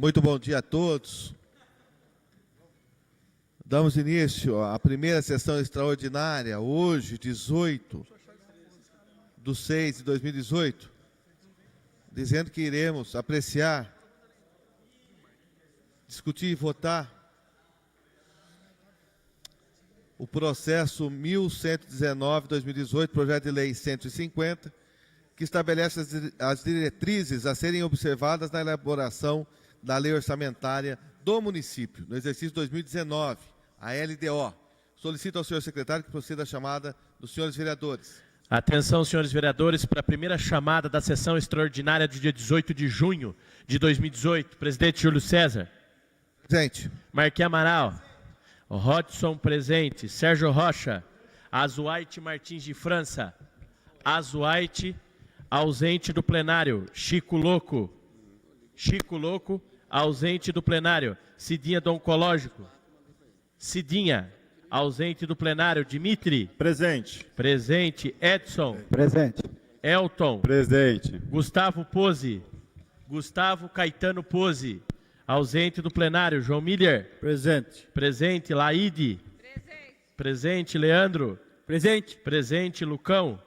Muito bom dia a todos. Damos início à primeira sessão extraordinária, hoje, 18/6/2018, dizendo que iremos apreciar, discutir e votar o processo 1119/2018, projeto de lei 150, que estabelece as diretrizes a serem observadas na elaboração da lei orçamentária do município, no exercício 2019, a LDO. Solicito ao senhor secretário que proceda a chamada dos senhores vereadores. Atenção, senhores vereadores, para a primeira chamada da sessão extraordinária do dia 18 de junho de 2018. Presidente Júlio César. Presente. Marquinhos Amaral. Rodson presente. Sérgio Rocha. Azuaite Martins de França. Azuaite, ausente do plenário. Chico Louco. Chico Louco, ausente do plenário. Cidinha do Oncológico. Cidinha, ausente do plenário. Dimitri. Presente. Presente. Edson. Presente. Elton. Presente. Gustavo Pose. Gustavo Caetano Pose, ausente do plenário. João Miller. Presente. Presente. Laide. Presente. Presente. Leandro. Presente. Presente. Lucão.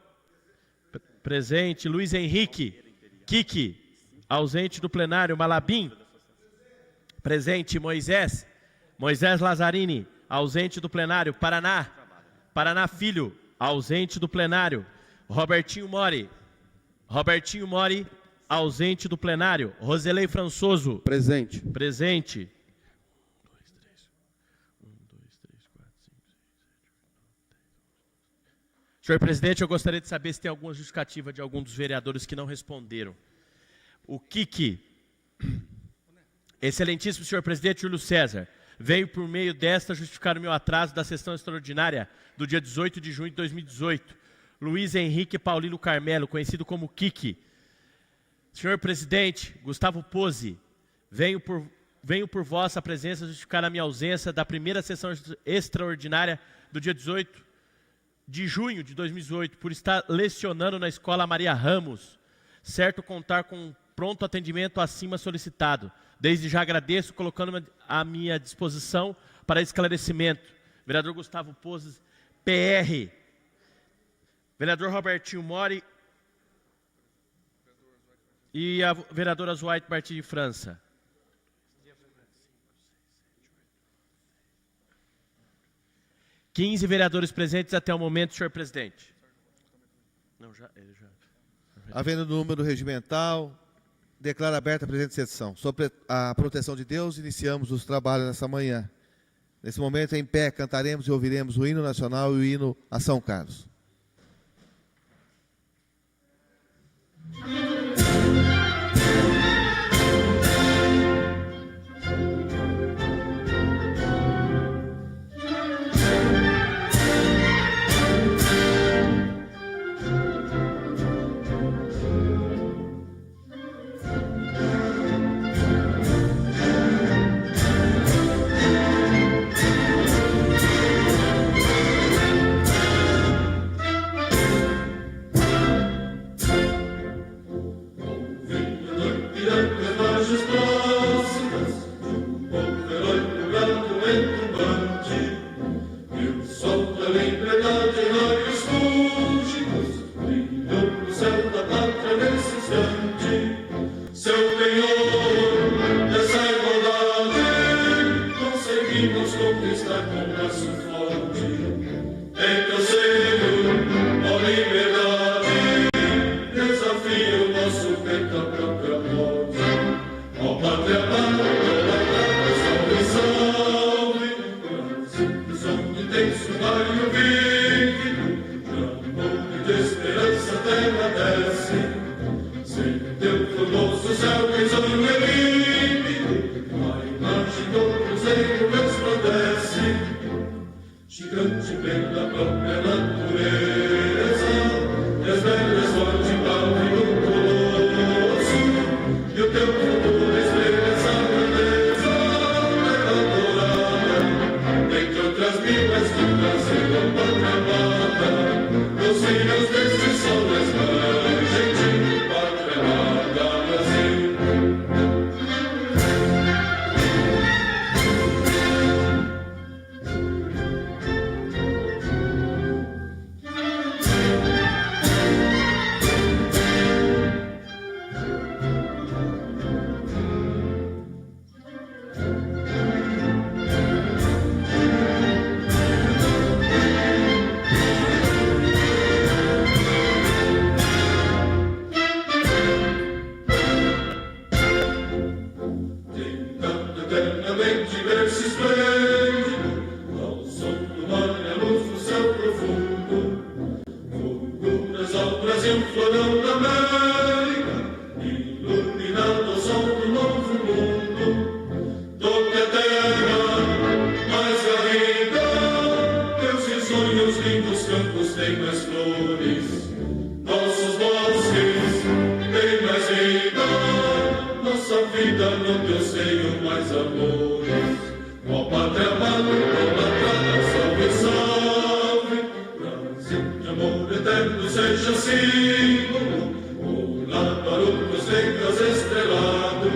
Presente. Luiz Henrique. Kiki, ausente do plenário. Malabim. Presente. Moisés. Moisés Lazzarini, ausente do plenário. Paraná. Paraná Filho, ausente do plenário. Robertinho Mori. Robertinho Mori, ausente do plenário. Roselei Françoso. Presente. Presente. Senhor presidente, eu gostaria de saber se tem alguma justificativa de algum dos vereadores que não responderam. O Kiki, excelentíssimo senhor presidente Júlio César, veio por meio desta justificar o meu atraso da sessão extraordinária do dia 18 de junho de 2018. Luiz Henrique Paulino Carmelo, conhecido como Kiki. Senhor presidente, Gustavo Pose, venho por vossa presença justificar a minha ausência da primeira sessão extraordinária do dia 18 de junho de 2018, por estar lecionando na Escola Maria Ramos, certo contar com pronto atendimento acima solicitado. Desde já agradeço, colocando à minha disposição para esclarecimento. Vereador Gustavo Pose, PR. Vereador Robertinho Mori e a vereadora Azuaite Martins de França. (15 vereadores presentes até o momento, senhor presidente. Não, Havendo número regimental, declaro aberta a presente sessão. Sob a proteção de Deus, iniciamos os trabalhos nessa manhã. Nesse momento, em pé, cantaremos e ouviremos o hino nacional e o hino a São Carlos. E o teu futuro esperança iluminando o sol do novo mundo, do que a terra mais garrida. Teus risonhos lindos campos têm mais flores, nossos bosques têm mais vida, nossa vida no teu seio mais amores. Ó Pátria amada, idolatrada, salve, salve, Brasil de amor eterno seja símbolo, o Labarucos negras estrelado,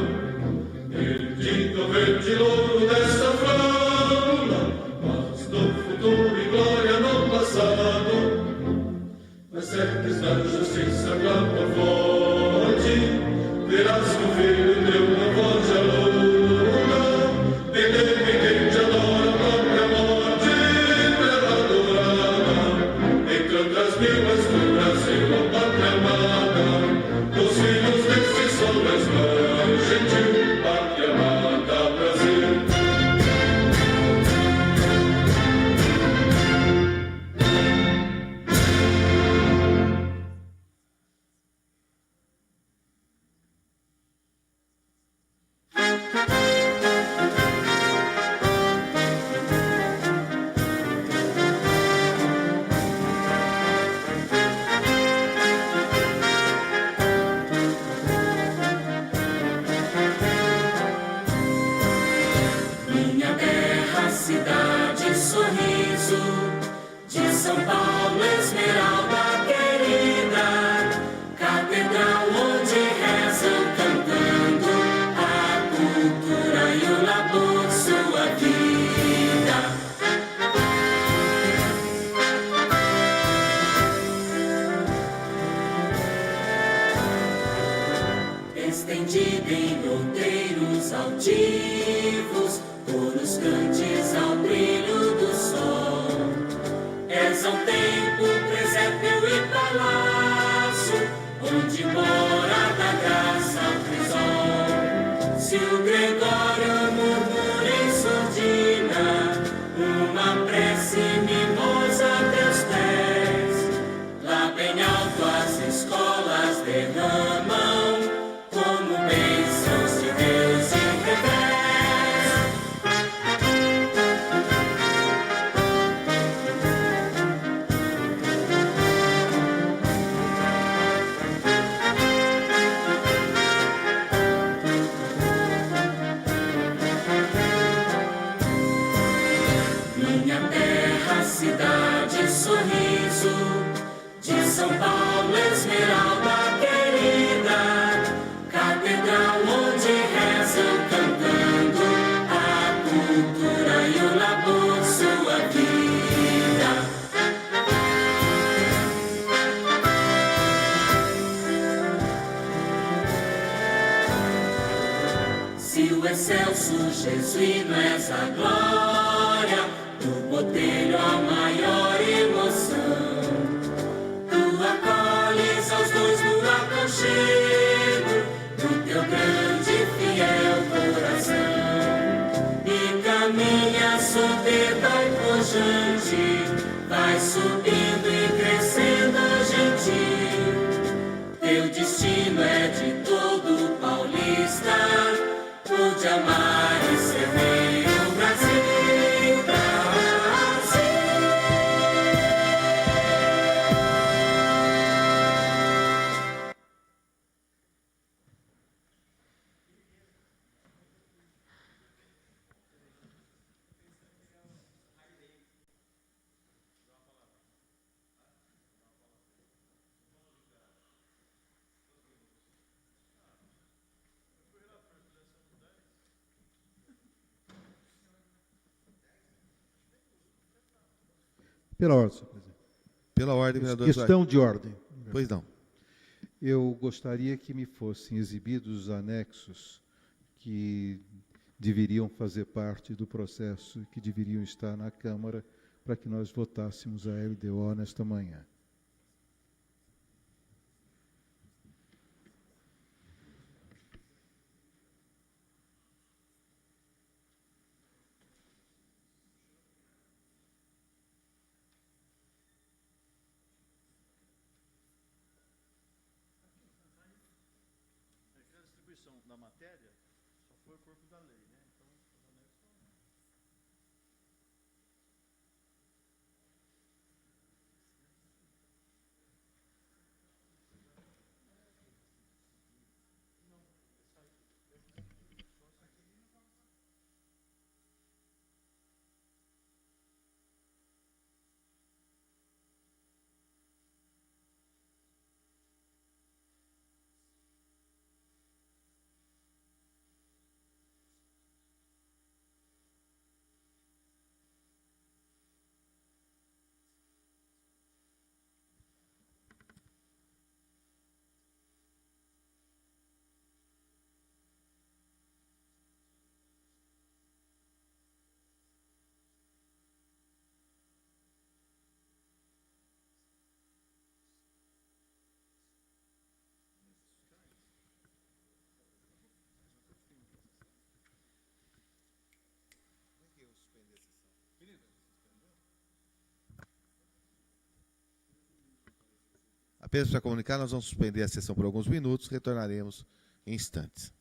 perdido verde louro desta flâmula, paz no futuro e glória no passado. Mas certes da justiça clama forte, verás que o filho teu na voz de aluna, bem quem te adora a própria morte, terra adorada, encanto as minas do Brasil, a pátria amada, os filhos desse sol mais gentil, pátria amada Brasil. Minha terra, cidade, sorriso, de São Paulo, esmeralda querida, catedral onde rezam cantando a cultura e o labor, sua vida. Estendida em outeiros altivos, coros cantes ao brilho do sol. És ao tempo, presépio e palácio, onde mora da graça ao crisol. Se o Gregório murmura em surdina, uma prece mimosa a teus pés, lá bem alto as escolas derramam como bênçãos de Deus em revés. Minha terra, cidade, sorriso, de São Paulo, esmeralda querida, catedral onde rezam cantando a cultura e o labor, sua vida. Se o excelso jesuíno és a glória, do botelho a maior emoção, tu acolhes aos dois no aconchego do teu grande e fiel coração, e caminha soberba e pujante, vai subindo e crescendo gentil. Teu destino é de todo paulista, o de amar e servir o Brasil, Brasil. Pela ordem, senhor presidente. Pela ordem, vereador Eduardo. Questão de ordem. Pois não. Eu gostaria que me fossem exibidos os anexos que deveriam fazer parte do processo e que deveriam estar na Câmara para que nós votássemos a LDO nesta manhã. discussão da matéria, só foi o corpo da lei, né? Então, os anexos não. Apenas para comunicar, nós vamos suspender a sessão por alguns minutos, retornaremos em instantes.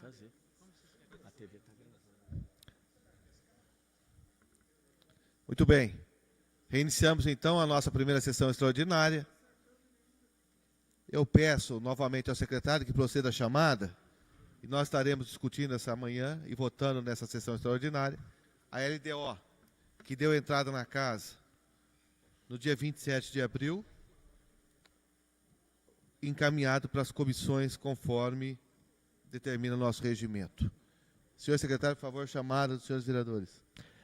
fazer. A TV está gravando. Muito bem. Reiniciamos então a nossa primeira sessão extraordinária. Eu peço novamente ao secretário que proceda a chamada, e nós estaremos discutindo essa manhã e votando nessa sessão extraordinária a LDO, que deu entrada na casa no dia 27 de abril, encaminhado para as comissões conforme determina o nosso regimento. Senhor secretário, por favor, chamada dos senhores vereadores.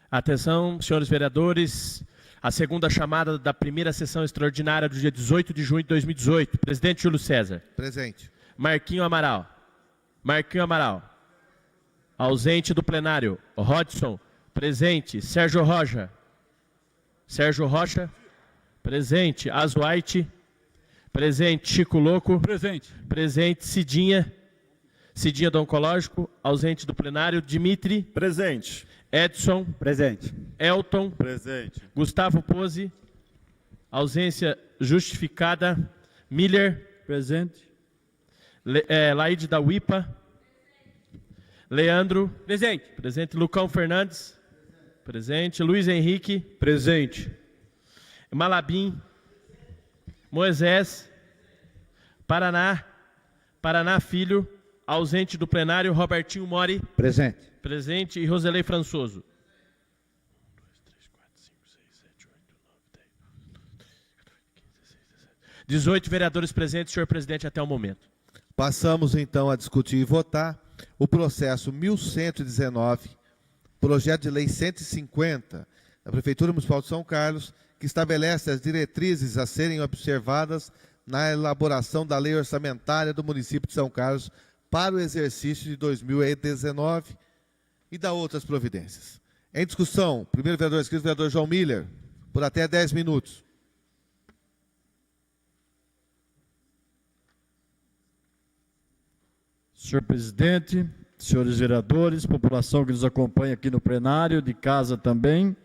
Atenção, senhores vereadores, a segunda chamada da primeira sessão extraordinária do dia 18 de junho de 2018. Presidente Júlio César. Presente. Marquinho Amaral. Marquinho Amaral. Ausente do plenário. Rodson. Presente. Sérgio Rocha. Sérgio Rocha. Presente. Azuaite. Presente. Chico Louco. Presente. Presente. Cidinha. Cidinha do Oncológico. Ausente do plenário. Dimitri. Presente. Edson. Presente. Elton. Presente. Gustavo Pose. Ausência justificada. Miller. Presente. Laide da UIPA. Leandro. Presente. Presente. Lucão Fernandes. Presente. Luiz Henrique. Presente. Malabim. Moisés. Paraná. Paraná Filho. Ausente do plenário. Robertinho Mori. Presente. Presente. E Roselei Françoso. 18 vereadores presentes, senhor presidente, até o momento. Passamos então a discutir e votar o processo 1119, projeto de lei 150 da Prefeitura Municipal de São Carlos, que estabelece as diretrizes a serem observadas na elaboração da lei orçamentária do município de São Carlos para o exercício de 2019 e da outras providências. Em discussão, primeiro vereador inscrito, vereador João Miller, por até 10 minutos. Senhor presidente, senhores vereadores, população que nos acompanha aqui no plenário, de casa também.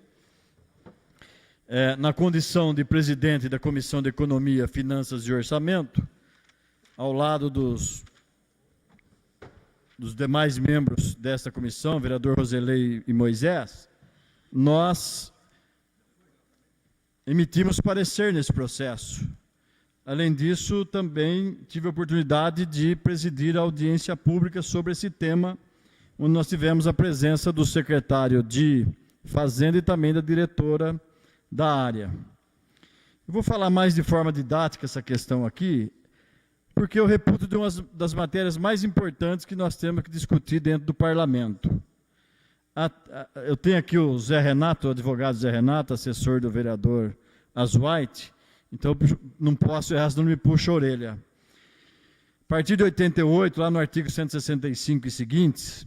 Na condição de presidente da Comissão de Economia, Finanças e Orçamento, ao lado dos demais membros desta comissão, vereador Roselei e Moisés, nós emitimos parecer nesse processo. Além disso, também tive a oportunidade de presidir a audiência pública sobre esse tema, onde nós tivemos a presença do secretário de Fazenda e também da diretora da área. Eu vou falar mais de forma didática essa questão aqui, porque eu reputo de uma das matérias mais importantes que nós temos que discutir dentro do parlamento. Eu tenho aqui o Zé Renato, o advogado Zé Renato, assessor do vereador Azuaite, então não posso errar, senão me puxa a orelha. A partir de 88, lá no artigo 165 e seguintes,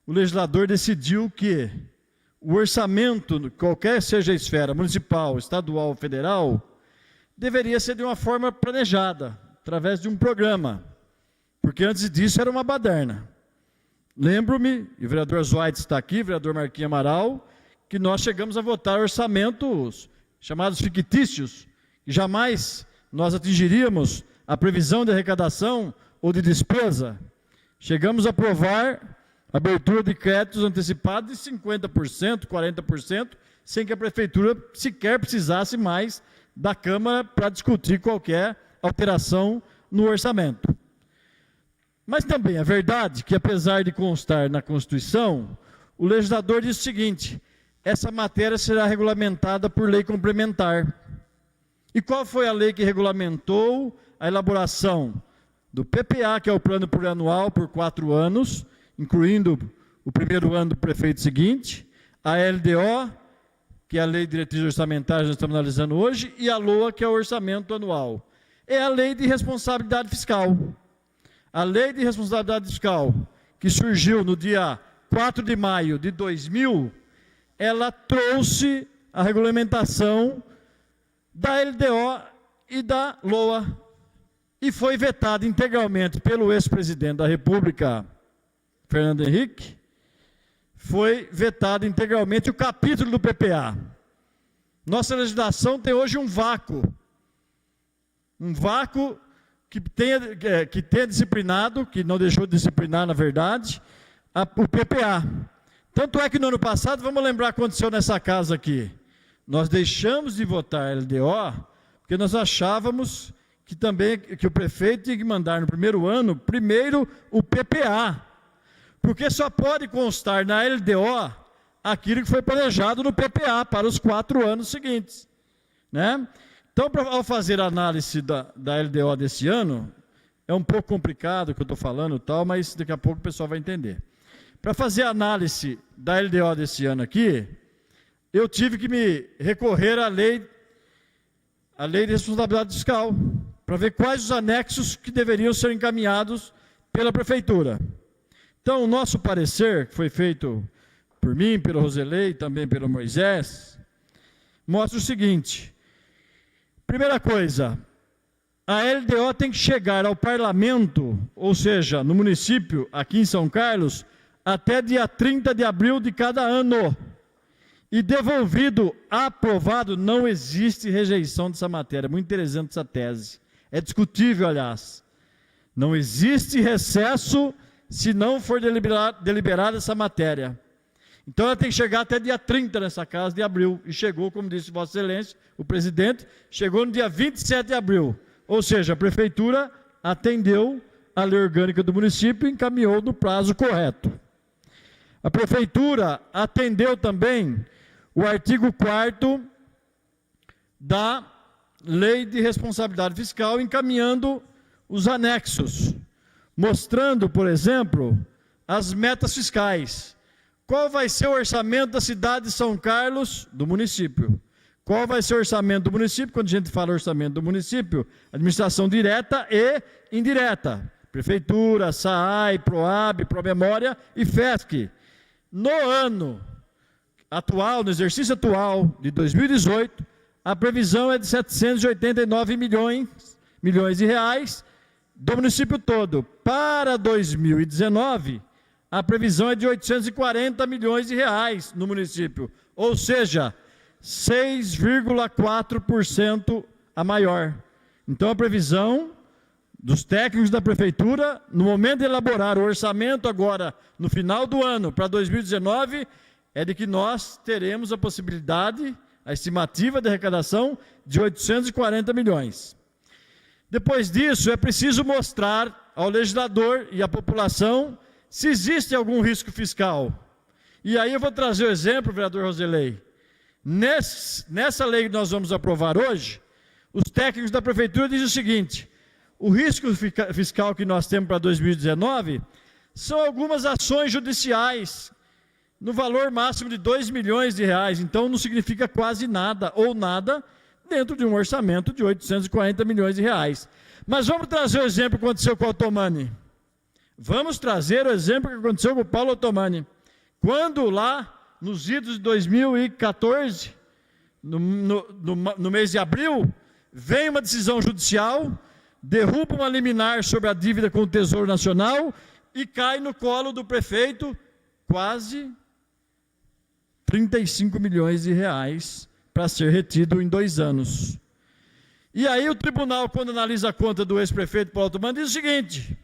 o legislador decidiu que o orçamento, qualquer seja a esfera, municipal, estadual ou federal, deveria ser de uma forma planejada, através de um programa, porque antes disso era uma baderna. Lembro-me, e o vereador Azuaite está aqui, o vereador Marquinhos Amaral, que nós chegamos a votar orçamentos chamados fictícios, e jamais nós atingiríamos a previsão de arrecadação ou de despesa. Chegamos a aprovar a abertura de créditos antecipados de 50%, 40%, sem que a Prefeitura sequer precisasse mais da Câmara para discutir qualquer alteração no orçamento. Mas também é verdade que, apesar de constar na Constituição, o legislador diz o seguinte: essa matéria será regulamentada por lei complementar. E qual foi a lei que regulamentou a elaboração do PPA, que é o Plano Plurianual por 4 anos, incluindo o primeiro ano do prefeito seguinte, a LDO, que é a Lei de Diretrizes Orçamentárias que nós estamos analisando hoje, e a LOA, que é o Orçamento Anual. É a Lei de Responsabilidade Fiscal. A Lei de Responsabilidade Fiscal, que surgiu no dia 4 de maio de 2000, ela trouxe a regulamentação da LDO e da LOA, e foi vetada integralmente pelo ex-presidente da República, Fernando Henrique. Foi vetado integralmente o capítulo do PPA. Nossa legislação tem hoje um vácuo que tenha disciplinado, que não deixou de disciplinar, na verdade, o PPA. Tanto é que no ano passado, vamos lembrar o que aconteceu nessa casa aqui. Nós deixamos de votar a LDO, porque nós achávamos que o prefeito tinha que mandar no primeiro ano, primeiro o PPA. Porque só pode constar na LDO aquilo que foi planejado no PPA para os 4 anos seguintes, né? Então, ao fazer a análise da LDO desse ano, é um pouco complicado o que eu estou falando, tal, mas daqui a pouco o pessoal vai entender. Para fazer a análise da LDO desse ano aqui, eu tive que me recorrer à lei de responsabilidade fiscal, para ver quais os anexos que deveriam ser encaminhados pela prefeitura. Então, o nosso parecer, que foi feito por mim, pelo Roselei, também pelo Moisés, mostra o seguinte: primeira coisa, a LDO tem que chegar ao parlamento, ou seja, no município, aqui em São Carlos, até dia 30 de abril de cada ano. E devolvido, aprovado, não existe rejeição dessa matéria. Muito interessante essa tese. É discutível, aliás. Não existe recesso se não for deliberada essa matéria. Então ela tem que chegar até dia 30 nessa casa de abril. E chegou, como disse Vossa Excelência, o presidente, chegou no dia 27 de abril. Ou seja, a prefeitura atendeu a lei orgânica do município e encaminhou no prazo correto. A prefeitura atendeu também o artigo 4º da Lei de Responsabilidade Fiscal, encaminhando os anexos, mostrando, por exemplo, as metas fiscais. Qual vai ser o orçamento da cidade de São Carlos, do município? Qual vai ser o orçamento do município? Quando a gente fala orçamento do município, administração direta e indireta. Prefeitura, SAAI, PROAB, PROMEMORIA e FESC. No ano atual, no exercício atual de 2018, a previsão é de 789 milhões de reais do município todo. Para 2019, a previsão é de 840 milhões de reais no município, ou seja, 6,4% a maior. Então, a previsão dos técnicos da prefeitura, no momento de elaborar o orçamento agora, no final do ano, para 2019, é de que nós teremos a possibilidade, a estimativa de arrecadação de 840 milhões. Depois disso, é preciso mostrar ao legislador e à população se existe algum risco fiscal. E aí eu vou trazer o exemplo, vereador Roselei. Nessa lei que nós vamos aprovar hoje, os técnicos da prefeitura dizem o seguinte: o risco fiscal que nós temos para 2019 são algumas ações judiciais no valor máximo de 2 milhões de reais. Então não significa quase nada ou nada dentro de um orçamento de 840 milhões de reais. Mas vamos trazer o exemplo que aconteceu com o Otomani. Vamos trazer o exemplo que aconteceu com o Paulo Otomani. Quando lá, nos idos de 2014, no mês de abril, vem uma decisão judicial, derruba uma liminar sobre a dívida com o Tesouro Nacional e cai no colo do prefeito quase 35 milhões de reais para ser retido em 2 anos. E aí o tribunal, quando analisa a conta do ex-prefeito Paulo Otomani, diz o seguinte: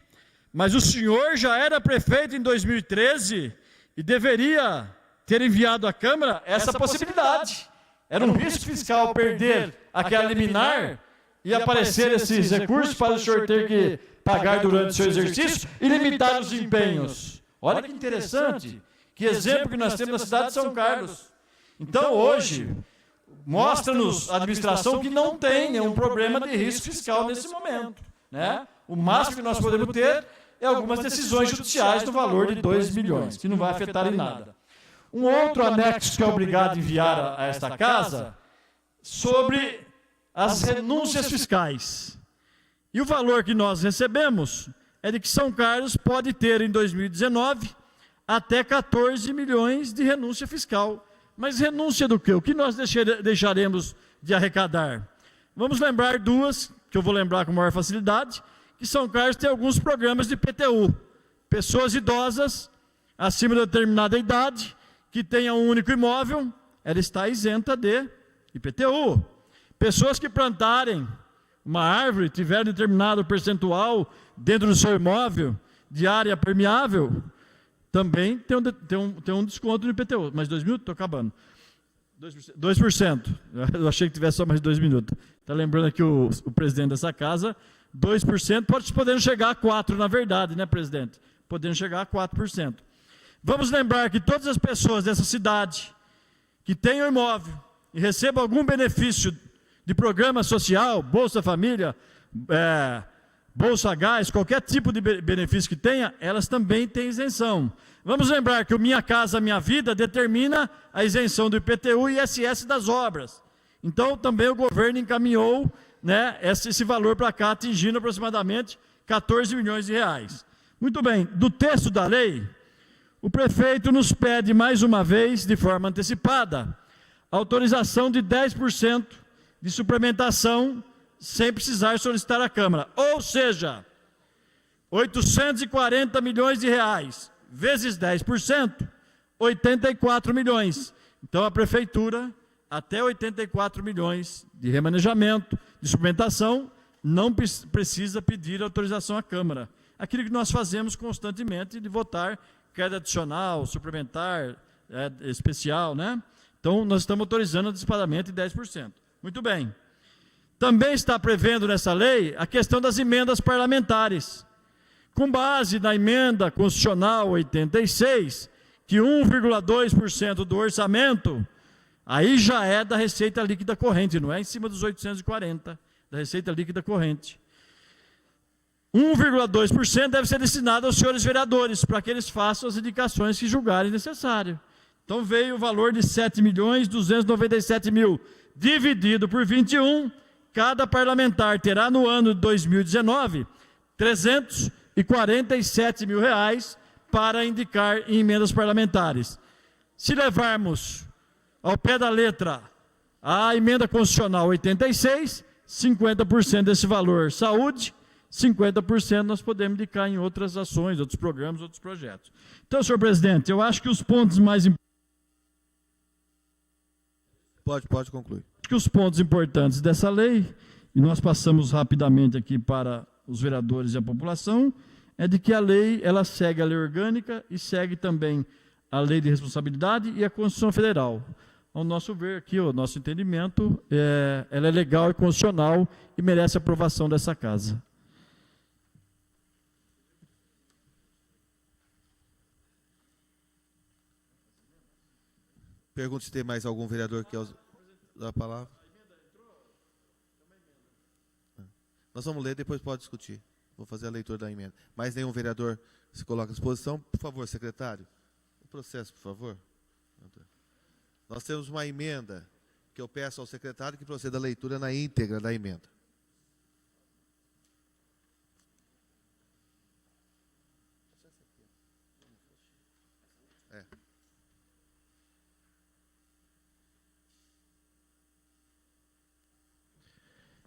mas o senhor já era prefeito em 2013 e deveria ter enviado à Câmara essa possibilidade. Era um risco fiscal perder aquela liminar e aparecer esses recursos para o senhor ter que pagar durante o seu exercício e limitar os empenhos. Olha que interessante, que exemplo que nós temos na cidade de São Carlos. Então, hoje, mostra-nos a administração que não tem nenhum problema de risco fiscal nesse momento, né? O máximo que nós podemos ter é algumas decisões judiciais no valor de 2 milhões, que não vai afetar em nada. Um outro anexo que é obrigado a enviar a esta casa sobre as renúncias fiscais. E o valor que nós recebemos é de que São Carlos pode ter em 2019 até 14 milhões de renúncia fiscal. Mas renúncia do quê? O que nós deixaremos de arrecadar? Vamos lembrar 2, que eu vou lembrar com maior facilidade, que São Carlos tem alguns programas de IPTU. Pessoas idosas, acima de determinada idade, que tenham um único imóvel, ela está isenta de IPTU. Pessoas que plantarem uma árvore, tiver determinado percentual dentro do seu imóvel de área permeável, também tem um desconto no IPTU. Mais 2 minutos? Estou acabando. 2%. Eu achei que tivesse só mais 2 minutos. Está lembrando aqui o presidente dessa casa, 2%, podendo chegar a 4%, na verdade, né, presidente? Podendo chegar a 4%. Vamos lembrar que todas as pessoas dessa cidade que tenham imóvel e recebam algum benefício de programa social, Bolsa Família, Bolsa Gás, qualquer tipo de benefício que tenha, elas também têm isenção. Vamos lembrar que o Minha Casa Minha Vida determina a isenção do IPTU e ISS das obras. Então, também o governo encaminhou, né, esse valor para cá, atingindo aproximadamente 14 milhões de reais. Muito bem, do texto da lei, o prefeito nos pede mais uma vez, de forma antecipada, autorização de 10% de suplementação sem precisar solicitar à Câmara. Ou seja, 840 milhões de reais, vezes 10%, 84 milhões. Então, a Prefeitura, até 84 milhões de remanejamento, de suplementação, não precisa pedir autorização à Câmara. Aquilo que nós fazemos constantemente de votar queda adicional, suplementar, especial, né? Então, nós estamos autorizando antecipadamente 10%. Muito bem. Também está prevendo nessa lei a questão das emendas parlamentares. Com base na emenda constitucional 86, que 1,2% do orçamento, aí já é da receita líquida corrente, não é em cima dos 840, da receita líquida corrente. 1,2% deve ser destinado aos senhores vereadores, para que eles façam as indicações que julgarem necessário. Então veio o valor de 7.297.000 dividido por 21, cada parlamentar terá no ano de 2019 R$347 mil para indicar em emendas parlamentares. Se levarmos ao pé da letra a emenda constitucional 86, 50% desse valor saúde, 50% nós podemos indicar em outras ações, outros programas, outros projetos. Então, senhor presidente, eu acho que os pontos mais importantes... Pode concluir. Acho que os pontos importantes dessa lei, e nós passamos rapidamente aqui para os vereadores e a população, é de que a lei, ela segue a lei orgânica e segue também a lei de responsabilidade e a Constituição Federal. Ao nosso ver aqui, o nosso entendimento, ela é legal e constitucional e merece a aprovação dessa casa. Pergunto se tem mais algum vereador que quer usar a palavra. Nós vamos ler, depois pode discutir. Vou fazer a leitura da emenda. Mais nenhum vereador se coloca à disposição. Por favor, secretário. O processo, por favor. Nós temos uma emenda que eu peço ao secretário que proceda a leitura na íntegra da emenda.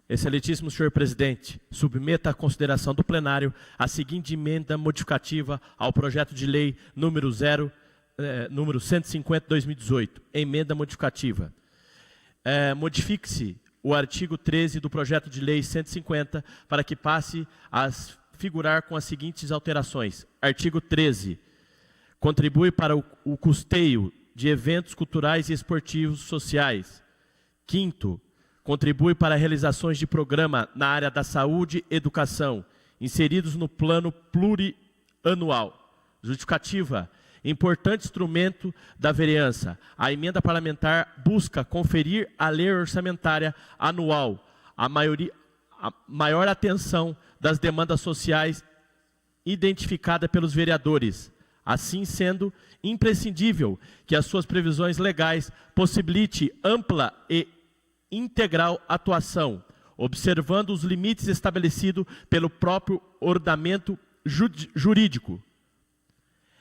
Excelentíssimo senhor presidente, submeta à consideração do plenário a seguinte emenda modificativa ao projeto de lei número 150/2018. Emenda modificativa. Modifique-se o artigo 13 do projeto de lei 150 para que passe a figurar com as seguintes alterações. Artigo 13. Contribui para o custeio de eventos culturais e esportivos sociais. Quinto, contribui para realizações de programa na área da saúde e educação, inseridos no plano plurianual. Justificativa. Importante instrumento da vereança. A emenda parlamentar busca conferir à lei orçamentária anual a maior atenção das demandas sociais identificadas pelos vereadores, assim sendo imprescindível que as suas previsões legais possibilite ampla e integral atuação, observando os limites estabelecidos pelo próprio ordenamento jurídico.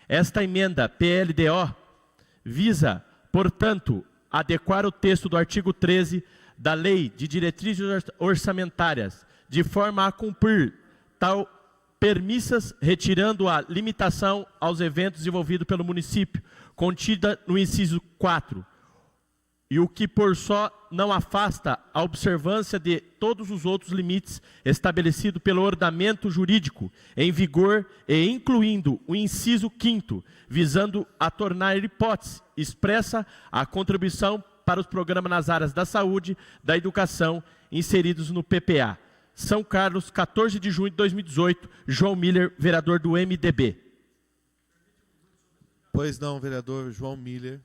Esta emenda PLDO visa, portanto, adequar o texto do artigo 13 da Lei de Diretrizes Orçamentárias, de forma a cumprir tal premissas, retirando a limitação aos eventos desenvolvidos pelo município, contida no inciso 4, e o que por só não afasta a observância de todos os outros limites estabelecidos pelo ordenamento jurídico em vigor e incluindo o inciso 5º, visando a tornar hipótese expressa a contribuição para os programas nas áreas da saúde, da educação, inseridos no PPA. São Carlos, 14 de junho de 2018, João Miller, vereador do MDB. Pois não, vereador João Miller.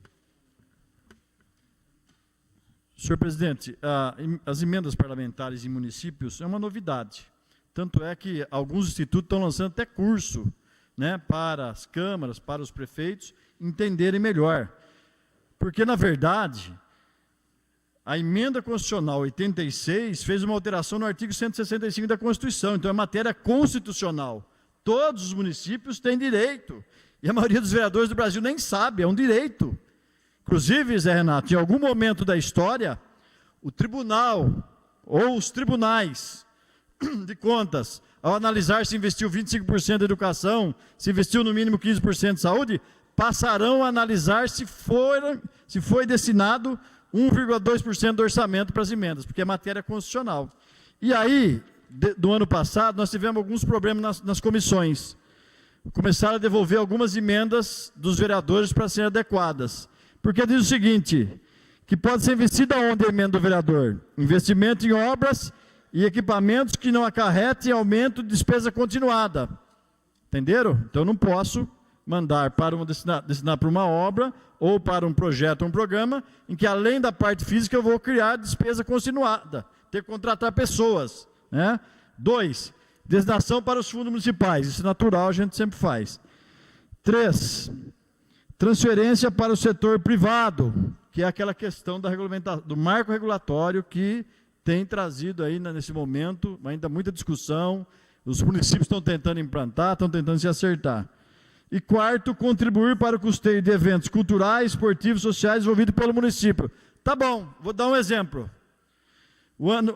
Senhor presidente, as emendas parlamentares em municípios é uma novidade. Tanto é que alguns institutos estão lançando até curso, né, para as câmaras, para os prefeitos entenderem melhor. Porque, na verdade, a emenda constitucional 86 fez uma alteração no artigo 165 da Constituição, então é matéria constitucional. Todos os municípios têm direito, e a maioria dos vereadores do Brasil nem sabe, é um direito. Inclusive, Zé Renato, em algum momento da história, o tribunal ou os tribunais de contas, ao analisar se investiu 25% de educação, se investiu no mínimo 15% de saúde, passarão a analisar se foi destinado 1,2% do orçamento para as emendas, porque é matéria constitucional. E aí, do ano passado, nós tivemos alguns problemas nas comissões. Começaram a devolver algumas emendas dos vereadores para serem adequadas. Porque diz o seguinte, que pode ser investido aonde a emenda do vereador? Investimento em obras e equipamentos que não acarretem aumento de despesa continuada. Entenderam? Então, eu não posso mandar para destinar para uma obra ou para um projeto ou um programa em que, além da parte física, eu vou criar despesa continuada, ter que contratar pessoas. Né? 2, destinação para os fundos municipais. Isso é natural, a gente sempre faz. 3, transferência para o setor privado, que é aquela questão da regulamentação, do marco regulatório que tem trazido aí nesse momento ainda muita discussão, os municípios estão tentando implantar, estão tentando se acertar. E 4, contribuir para o custeio de eventos culturais, esportivos, sociais envolvidos pelo município. Tá bom, vou dar um exemplo.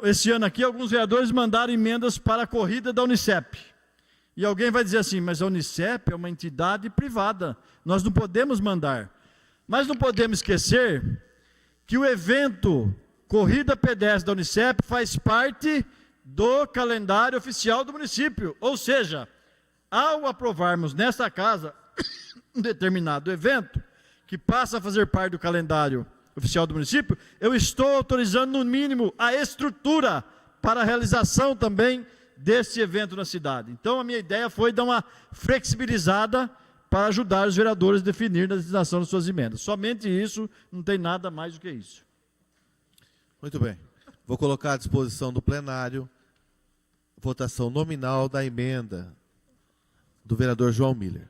Esse ano aqui, alguns vereadores mandaram emendas para a corrida da Unicep. E alguém vai dizer assim, mas a Unicep é uma entidade privada, nós não podemos mandar. Mas não podemos esquecer que o evento Corrida Pedestre da Unicep faz parte do calendário oficial do município. Ou seja, ao aprovarmos nesta casa um determinado evento, que passa a fazer parte do calendário oficial do município, eu estou autorizando, no mínimo, a estrutura para a realização também desse evento na cidade. Então, a minha ideia foi dar uma flexibilizada para ajudar os vereadores a definir a destinação das suas emendas. Somente isso, não tem nada mais do que isso. Muito bem. Vou colocar à disposição do plenário votação nominal da emenda do vereador João Miller.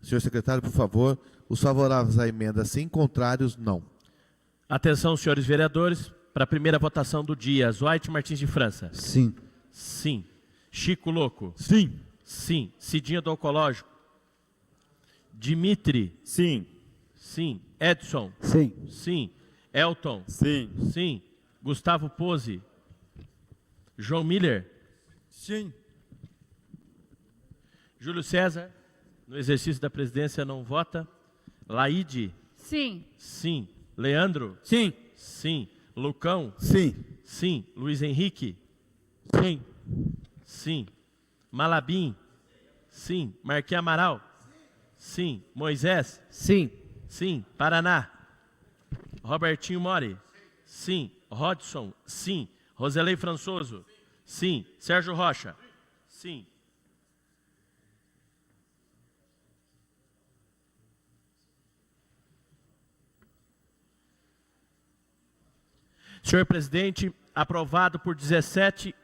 Senhor secretário, por favor, os favoráveis à emenda sim, contrários não. Atenção, senhores vereadores, para a primeira votação do dia. Zoite Martins de França. Sim. Sim. Chico Louco. Sim. Sim. Cidinha do Oncológico. Dimitri. Sim. Sim. Edson. Sim. Sim. Elton. Sim. Sim. Gustavo Pose. João Miller. Sim. Júlio César, no exercício da presidência, não vota. Laide. Sim. Sim. Leandro. Sim. Sim. Lucão. Sim. Sim. Luiz Henrique. Sim. Sim. Malabim. Sim. Marquinhos Amaral. Sim. Moisés. Sim. Sim. Paraná. Robertinho Mori. Sim. Rodson. Sim. Roselei Françoso. Sim. Sérgio Rocha. Sim. Senhor presidente, aprovado por 17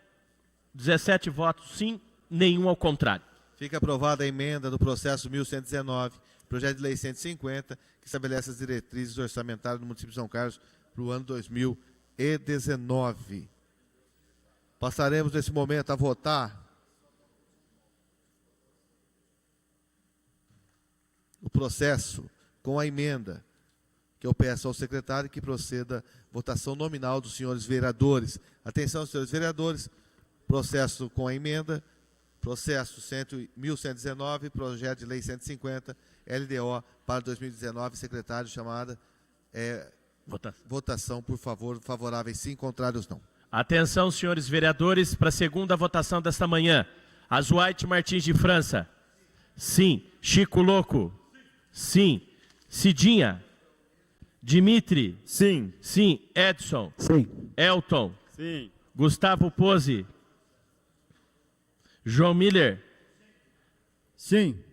votos sim, nenhum ao contrário. Fica aprovada a emenda do processo 1119, projeto de lei 150, que estabelece as diretrizes orçamentárias do município de São Carlos para o ano 2019. Passaremos nesse momento a votar o processo com a emenda, que eu peço ao secretário que proceda votação nominal dos senhores vereadores. Atenção, senhores vereadores, processo com a emenda, processo 1119, projeto de lei 150, LDO para 2019, secretário chamada Votação, por favor. Favoráveis sim, contrários não. Atenção, senhores vereadores, para a segunda votação desta manhã. Azuaite Martins de França. Sim. Chico Louco. Sim. Cidinha. Dimitri. Sim. Sim. Edson. Sim. Elton. Sim. Gustavo Pose. João Miller. Sim.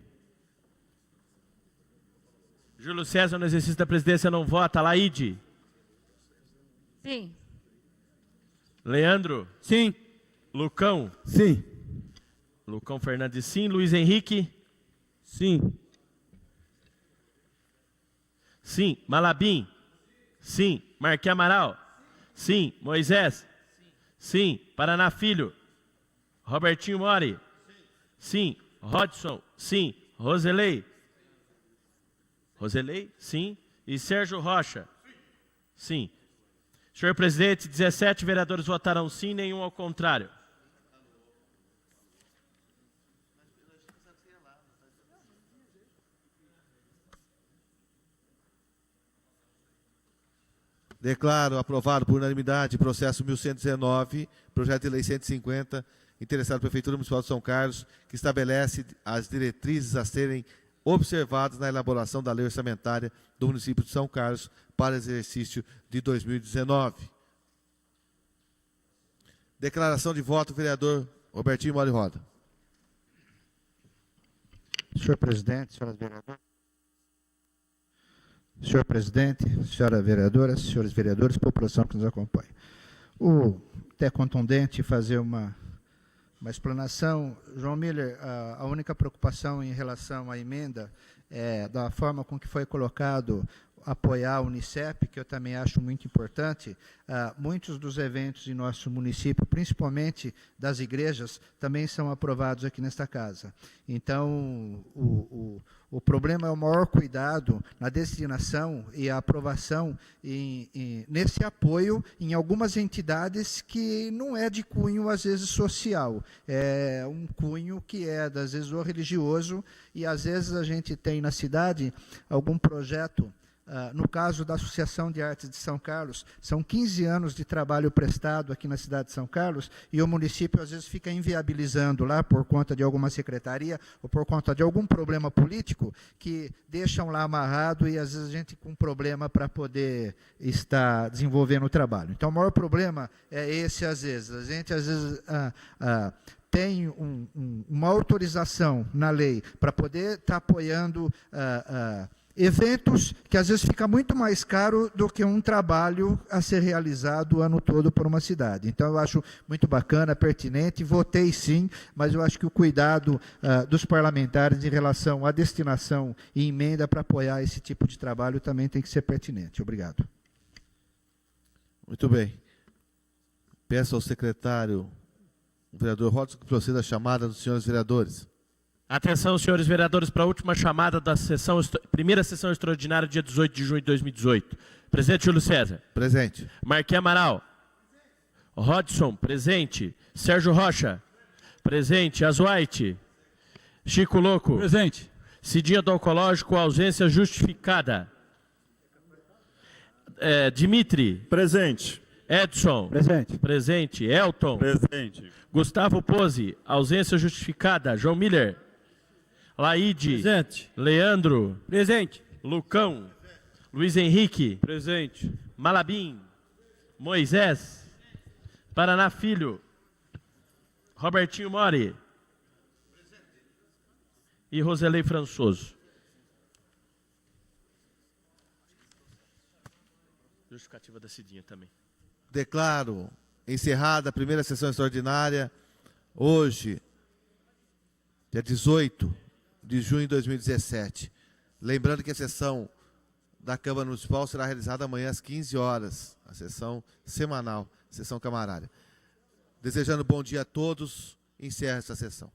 Júlio César, no exercício da presidência, não vota. Laide. Sim. Leandro. Sim. Lucão. Sim. Lucão Fernandes, sim. Luiz Henrique. Sim. Sim. Malabim. Sim. Marquinhos Amaral. Sim. Moisés. Sim. Paraná Filho. Robertinho Mori. Sim. Rodson. Sim. Roselei. Roselei? Sim. E Sérgio Rocha? Sim. Senhor presidente, 17 vereadores votaram sim, nenhum ao contrário. Declaro aprovado por unanimidade processo 1119, projeto de lei 150, interessado a Prefeitura Municipal de São Carlos, que estabelece as diretrizes a serem observadas na elaboração da lei orçamentária do município de São Carlos para exercício de 2019. Declaração de voto, vereador Robertinho Mori Roda. Senhor presidente, senhoras vereadoras. Senhor presidente, senhora vereadora, senhores vereadores, população que nos acompanha. Até contundente fazer uma explanação. João Miller, a única preocupação em relação à emenda é da forma com que foi colocado apoiar a Unicep, que eu também acho muito importante. Muitos dos eventos em nosso município, principalmente das igrejas, também são aprovados aqui nesta casa. Então, o problema é o maior cuidado na destinação e a aprovação nesse apoio em algumas entidades que não é de cunho, às vezes, social. É um cunho que é, às vezes, o religioso, e, às vezes, a gente tem na cidade algum projeto. No caso da Associação de Artes de São Carlos, são 15 anos de trabalho prestado aqui na cidade de São Carlos, e o município às vezes fica inviabilizando lá por conta de alguma secretaria ou por conta de algum problema político que deixam lá amarrado, e às vezes a gente com problema para poder estar desenvolvendo o trabalho. Então o maior problema é esse, às vezes. A gente às vezes tem uma autorização na lei para poder estar apoiando eventos que às vezes fica muito mais caro do que um trabalho a ser realizado o ano todo por uma cidade. Então eu acho muito bacana, pertinente, votei sim, mas eu acho que o cuidado dos parlamentares em relação à destinação e emenda para apoiar esse tipo de trabalho também tem que ser pertinente. Obrigado. Muito bem. Peço ao secretário, o vereador Rodson, que proceda a chamada dos senhores vereadores. Atenção, senhores vereadores, para a última chamada da primeira sessão extraordinária, dia 18 de junho de 2018. Presidente Júlio César. Presente. Marquinhos Amaral. Rodson, presente. Sérgio Rocha. Presente. Azuaite. Chico Louco. Presente. Cidinha do Oncológico, ausência justificada. Dimitri. Presente. Edson. Presente. Presente. Elton. Presente. Gustavo Pose, ausência justificada. João Miller. Laide. Presente. Leandro. Presente. Lucão. Luiz Henrique. Presente. Malabim. Moisés. Paraná Filho. Robertinho Mori. E Roselei Françoso. Justificativa da Cidinha também. Declaro encerrada a primeira sessão extraordinária, hoje, dia 18 de junho de 2017. Lembrando que a sessão da Câmara Municipal será realizada amanhã às 15 horas, a sessão semanal, sessão camarária. Desejando bom dia a todos, encerro essa sessão.